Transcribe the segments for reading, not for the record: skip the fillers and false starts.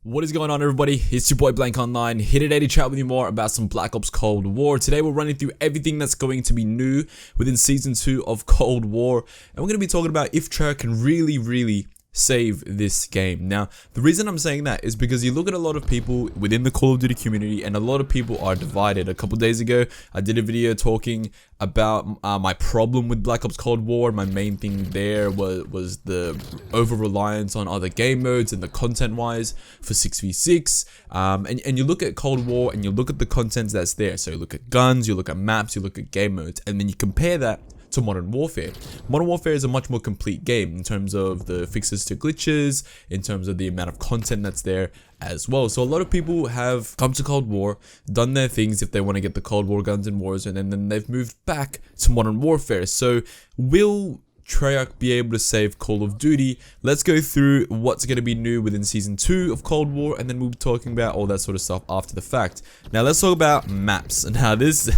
What is going on, everybody? It's your boy Blank Online, here today to chat with you more about some Black Ops Cold War. Today we're running through everything that's going to be new within Season 2 of Cold War, and we're going to be talking about if Treyarch can really save this game. Now, the reason I'm saying that is because you look at a lot of people within the Call of Duty community, and a lot of people are divided. A couple days ago, I did a video talking about my problem with Black Ops Cold War. My main thing there was the over-reliance on other game modes and the content-wise for 6v6. And you look at Cold War and you look at the content that's there. So you look at guns, you look at maps, you look at game modes, and then you compare that to Modern Warfare. Modern Warfare is a much more complete game in terms of the fixes to glitches, in terms of the amount of content that's there as well. So a lot of people have come to Cold War, done their things if they want to get the Cold War guns in Warzone, and then they've moved back to Modern Warfare. So will Treyarch be able to save Call of Duty? Let's go through what's going to be new within Season 2 of Cold War, and then we'll be talking about all that sort of stuff after the fact. Now let's talk about maps. Now this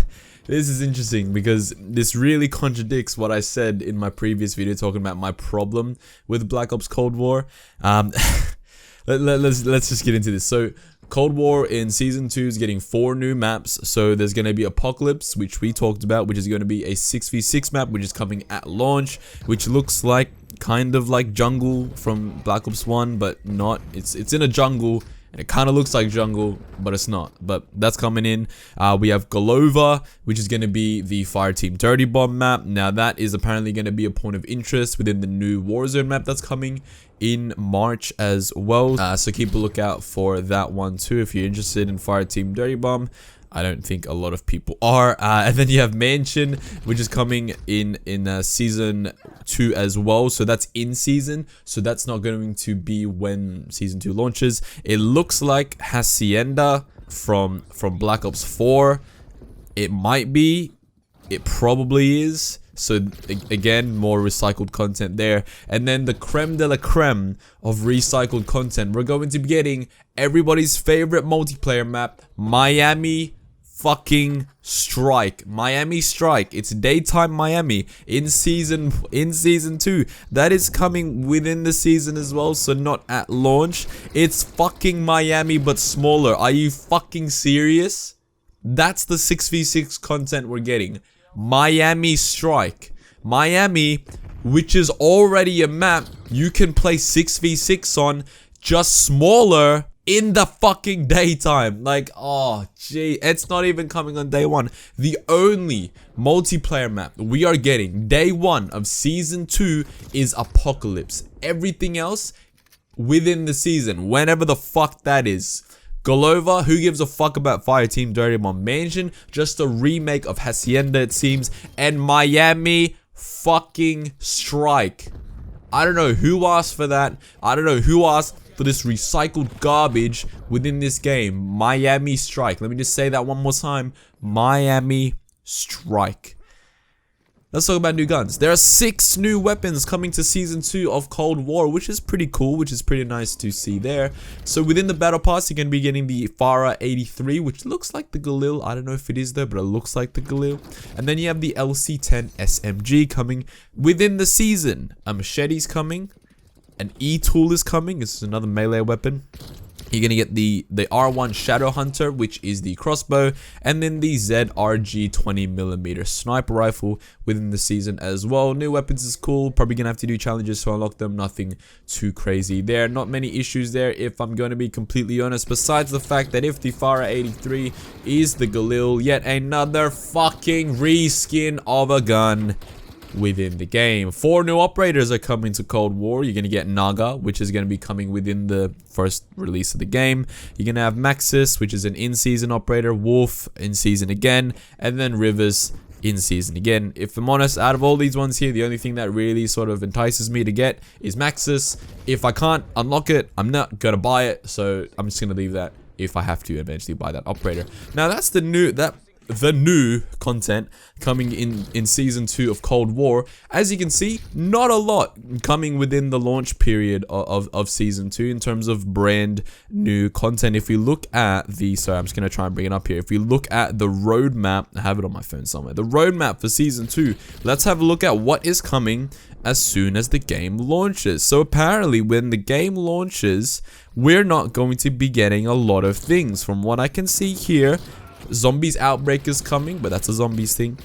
is interesting because this really contradicts what I said in my previous video talking about my problem with Black Ops Cold War. Let's just get into this. So Cold War in Season 2 is getting 4 new maps. So there's going to be Apocalypse, which we talked about, which is going to be a 6v6 map, which is coming at launch, which looks like kind of like jungle from Black Ops 1, but not. It's in a jungle. And it kind of looks like jungle, but it's not. But that's coming in. We have Golova, which is going to be the Fireteam Dirty Bomb map. Now that is apparently going to be a point of interest within the new Warzone map that's coming in March as well. So keep a lookout for that one too if you're interested in Fireteam Dirty Bomb. I don't think a lot of people are. And then you have Mansion, which is coming in Season 2 as well. So that's in season. So that's not going to be when Season 2 launches. It looks like Hacienda from Black Ops 4. It might be. It probably is. So again, more recycled content there. And then the creme de la creme of recycled content. We're going to be getting everybody's favorite multiplayer map, Miami fucking Strike. Miami Strike. It's daytime Miami in season 2. That is coming within the season as well, so not at launch. It's fucking Miami but smaller. Are you fucking serious? That's the 6v6 content we're getting. Miami Strike. Miami, which is already a map you can play 6v6 on, just smaller in the fucking daytime. Like, oh gee, it's not even coming on day one. The only multiplayer map we are getting day one of Season 2 is Apocalypse. Everything else within the season, whenever the fuck that is. Golova, who gives a fuck about Fireteam Dirty Bomb? Mansion, just a remake of Hacienda it seems. And Miami fucking Strike. I don't know who asked for that. I don't know who asked for this recycled garbage within this game. Miami Strike. Let me just say that one more time. Miami Strike. Let's talk about new guns. There are 6 new weapons coming to Season 2 of Cold War, which is pretty cool, which is pretty nice to see there. So within the Battle Pass, you're going to be getting the Farah 83, which looks like the Galil. I don't know if it is there, but it looks like the Galil. And then you have the LC-10 SMG coming within the season. A machete's coming. An E-tool is coming. This is another melee weapon. You're going to get the R1 Shadow Hunter, which is the crossbow, and then the ZRG 20mm sniper rifle within the season as well. New weapons is cool. Probably going to have to do challenges to unlock them. Nothing too crazy there. Not many issues there, if I'm going to be completely honest, besides the fact that if the Farah 83 is the Galil, yet another fucking reskin of a gun within the game. 4 new operators are coming to Cold War. You're going to get Naga, which is going to be coming within the first release of the game. You're going to have Maxis, which is an in-season operator, Wolf in-season again, and then Rivers in-season again. If I'm honest, out of all these ones here, the only thing that really sort of entices me to get is Maxis. If I can't unlock it, I'm not going to buy it, so I'm just going to leave that if I have to eventually buy that operator. Now, that's the new content coming in Season 2 of Cold War. As you can see, not a lot coming within the launch period of Season 2 in terms of brand new content. If we look at the, sorry, I'm just going to try and bring it up here. If we look at the roadmap, I have it on my phone somewhere, the roadmap for Season 2, let's have a look at what is coming as soon as the game launches. So apparently when the game launches, we're not going to be getting a lot of things. From what I can see here, Zombies Outbreak is coming, but that's a zombies thing.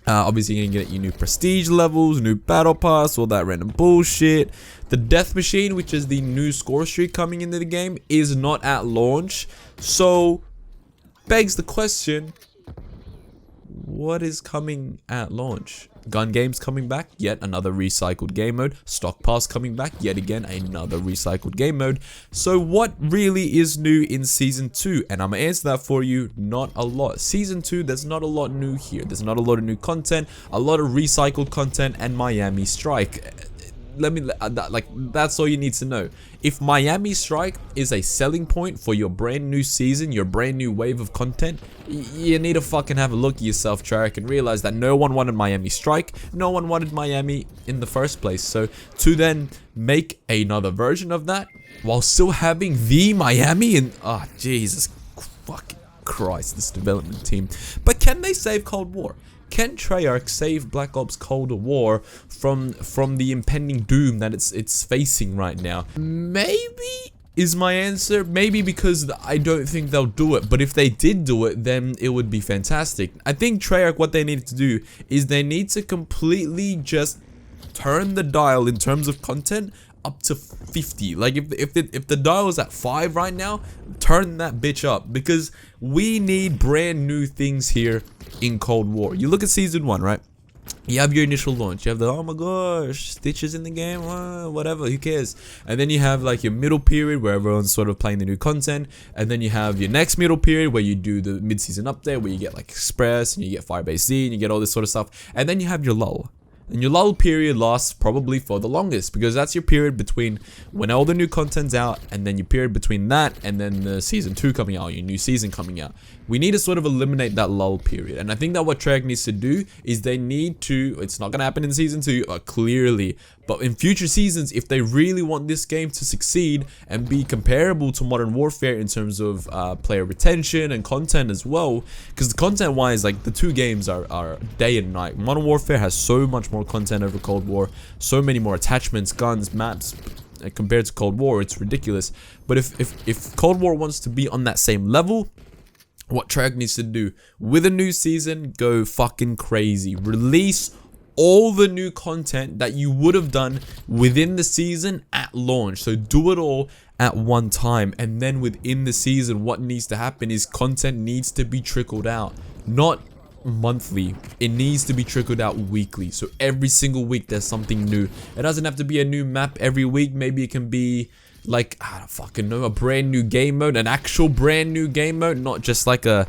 Obviously, you're gonna get your new prestige levels, new battle pass, all that random bullshit. The death machine, which is the new score streak coming into the game, is not at launch. So, begs the question, what is coming at launch? Gun games coming back, yet another recycled game mode. Stock pass coming back, yet again another recycled game mode. So what really is new in Season 2? And I'm going to answer that for you, not a lot. Season 2, there's not a lot new here. There's not a lot of new content, a lot of recycled content, and Miami Strike. That's all you need to know. If Miami Strike is a selling point for your brand new season, your brand new wave of content, you need to fucking have a look at yourself, Treyarch, and realize that no one wanted Miami Strike, no one wanted Miami in the first place. So to then make another version of that while still having the Miami, and Jesus fucking Christ, this development team. But can they save Cold War? Can Treyarch save Black Ops Cold War from the impending doom that it's facing right now? Maybe is my answer. Maybe, because I don't think they'll do it. But if they did do it, then it would be fantastic. I think Treyarch, what they need to do is they need to completely just turn the dial in terms of content up to 50. Like if the dial is at 5 right now, turn that bitch up, because we need brand new things here in Cold War. You look at Season 1, right? You have your initial launch, you have the, oh my gosh, Stitches in the game, whatever, who cares? And then you have like your middle period where everyone's sort of playing the new content, and then you have your next middle period where you do the mid-season update where you get like Express and you get Firebase Z and you get all this sort of stuff, and then you have your lull. And your lull period lasts probably for the longest, because that's your period between when all the new content's out, and then your period between that and then the Season 2 coming out, your new season coming out. We need to sort of eliminate that lull period. And I think that what Treyarch needs to do is they need to, it's not going to happen in Season 2, clearly, but in future seasons, if they really want this game to succeed and be comparable to Modern Warfare in terms of player retention and content as well, because content wise, like the two games are day and night. Modern Warfare has so much more content over Cold War, so many more attachments, guns, maps, compared to Cold War. It's ridiculous. But if Cold War wants to be on that same level, what Treyarch needs to do with a new season, go fucking crazy. Release all the new content that you would have done within the season at launch. So do it all at one time, and then within the season, what needs to happen is content needs to be trickled out, not monthly. It needs to be trickled out weekly. So every single week there's something new. It doesn't have to be a new map every week. Maybe it can be like, I don't fucking know, a brand new game mode, an actual brand new game mode, not just like a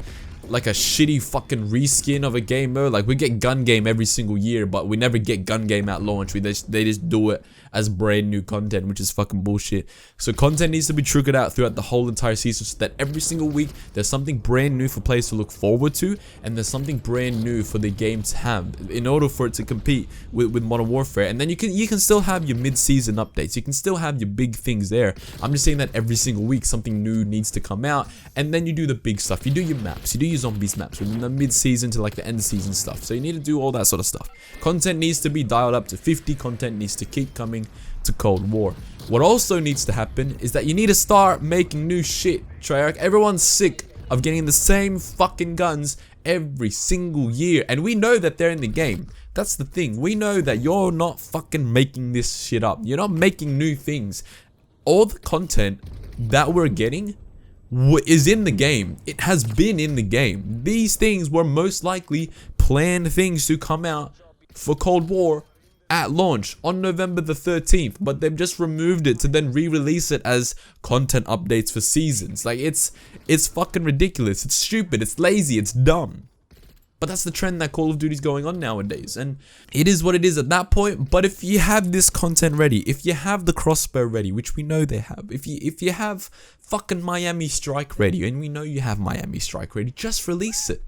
shitty fucking reskin of a game mode. Like, we get gun game every single year, but we never get gun game at launch. They just do it as brand new content, which is fucking bullshit. So content needs to be trickled out throughout the whole entire season, so that every single week there's something brand new for players to look forward to, and there's something brand new for the game to have in order for it to compete with Modern Warfare. And then you can still have your mid-season updates, you can still have your big things there. I'm just saying that every single week something new needs to come out, and then you do the big stuff. You do your maps, you do your zombies maps from the mid-season to like the end season stuff. So you need to do all that sort of stuff. Content needs to be dialed up to 50. Content needs to keep coming to Cold War. What also needs to happen is that you need to start making new shit, Treyarch. Everyone's sick of getting the same fucking guns every single year, and we know that they're in the game. That's the thing. We know that you're not fucking making this shit up. You're not making new things. All the content that we're getting is in the game. It has been in the game. These things were most likely planned things to come out for Cold War at launch on November the 13th, but they've just removed it to then re-release it as content updates for seasons. Like, it's fucking ridiculous. It's stupid. It's lazy. It's dumb. But that's the trend that Call of Duty's going on nowadays, and it is what it is at that point. But if you have this content ready, if you have the crossbow ready, which we know they have, if you have fucking Miami Strike ready, and we know you have Miami Strike ready, just release it.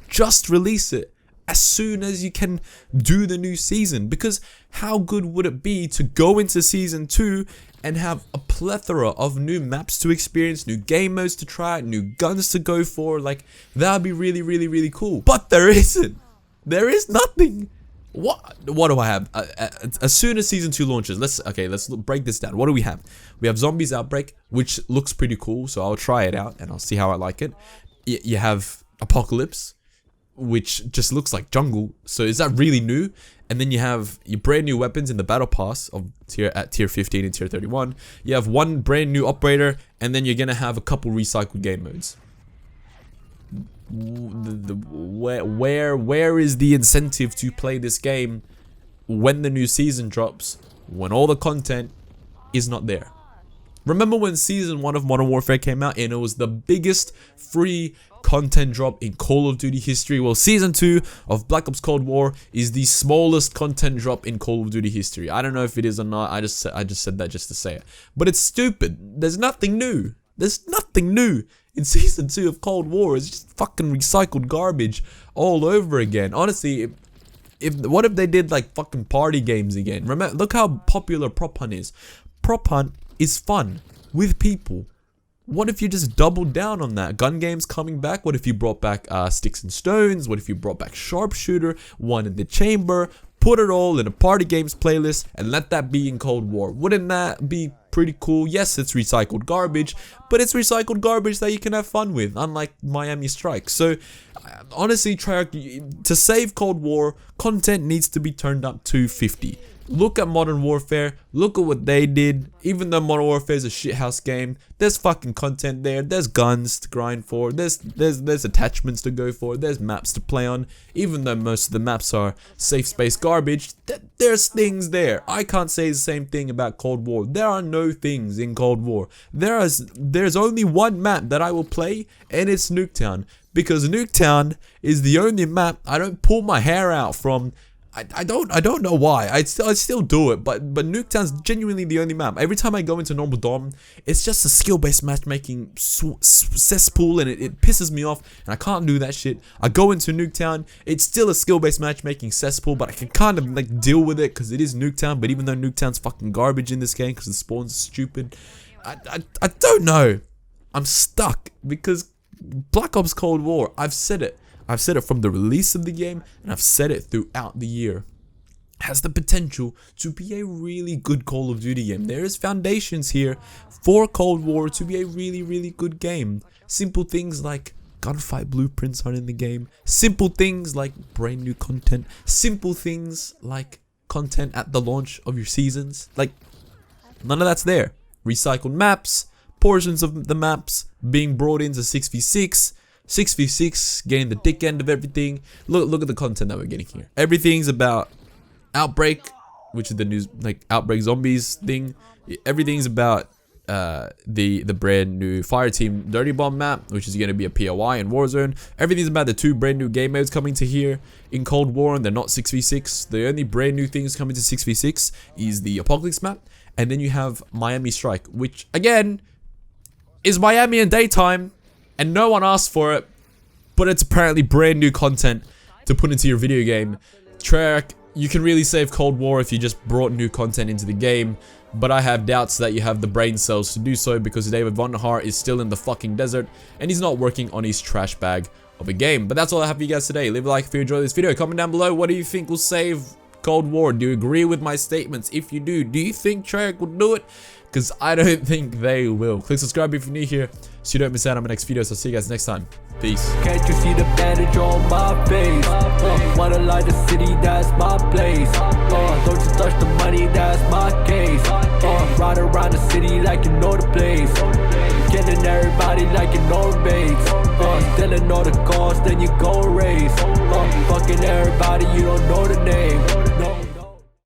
Just release it as soon as you can do the new season. Because how good would it be to go into Season 2 and have a plethora of new maps to experience, new game modes to try, new guns to go for? Like, that would be really, really, really cool. But there isn't. There is nothing. What do I have? As soon as season 2 launches, let's break this down. What do we have? We have Zombies Outbreak, which looks pretty cool, so I'll try it out and I'll see how I like it. You have Apocalypse, which just looks like jungle, so is that really new? And then you have your brand new weapons in the battle pass of tier 15 and tier 31. You have one brand new operator, and then you're gonna have a couple recycled game modes. Where is the incentive to play this game when the new season drops, when all the content is not there? Remember when season 1 of Modern Warfare came out and it was the biggest free content drop in Call of Duty history? Well, season 2 of Black Ops Cold War is the smallest content drop in Call of Duty history. I don't know if it is or not. I just said that just to say it, but it's stupid. There's nothing new. There's nothing new in season 2 of Cold War. It's just fucking recycled garbage all over again. Honestly, what if they did like fucking party games again? Remember, look how popular Prop Hunt is. Prop Hunt is fun with people. What if you just doubled down on that? Gun games coming back. What if you brought back Sticks and Stones? What if you brought back Sharpshooter, One in the Chamber? Put it all in a party games playlist and let that be in Cold War. Wouldn't that be pretty cool? Yes, it's recycled garbage, but it's recycled garbage that you can have fun with, unlike Miami Strike. So honestly, Treyarch, to save Cold War, content needs to be turned up to 50. Look at Modern Warfare, look at what they did. Even though Modern Warfare is a shithouse game, there's fucking content there, there's guns to grind for, there's attachments to go for, there's maps to play on. Even though most of the maps are safe space garbage, there's things there. I can't say the same thing about Cold War. There are no things in Cold War. There's only one map that I will play, and it's Nuketown. Because Nuketown is the only map I don't pull my hair out from. I don't know why. I still do it, but Nuketown's genuinely the only map. Every time I go into normal dom, it's just a skill-based matchmaking cesspool, and it pisses me off, and I can't do that shit. I go into Nuketown, it's still a skill-based matchmaking cesspool, but I can kind of like deal with it because it is Nuketown. But even though Nuketown's fucking garbage in this game because the spawns are stupid, I don't know. I'm stuck because Black Ops Cold War, I've said it from the release of the game, and I've said it throughout the year, has the potential to be a really good Call of Duty game. There is foundations here for Cold War to be a really, really good game. Simple things like gunfight blueprints aren't in the game. Simple things like brand new content. Simple things like content at the launch of your seasons. Like, none of that's there. Recycled maps, portions of the maps being brought into 6v6. 6v6, getting the dick end of everything. Look at the content that we're getting here. Everything's about Outbreak, which is the new like Outbreak Zombies thing. Everything's about the brand new Fireteam Dirty Bomb map, which is going to be a POI in Warzone. Everything's about the 2 brand new game modes coming to here in Cold War, and they're not 6v6. The only brand new things coming to 6v6 is the Apocalypse map, and then you have Miami Strike, which again is Miami in daytime. And no one asked for it, but it's apparently brand new content to put into your video game. Treyarch, you can really save Cold War if you just brought new content into the game, but I have doubts that you have the brain cells to do so because David Vonderhaar is still in the fucking desert and he's not working on his trash bag of a game. But that's all I have for you guys today. Leave a like if you enjoyed this video. Comment down below, what do you think will save Cold War? Do you agree with my statements? If you do you think Treyarch will do it? Because I don't think they will. Click subscribe if you're new here so you don't miss out on my next videos. I'll see you guys next time. Peace. Can't you see the bandage on my face? Wanna light the city, that's my place. Don't you touch the money, that's my case. Ride around the city like you know the place. Killing everybody like you know the base. Stealing all the cars, then you go race. Fucking everybody, you don't know the name.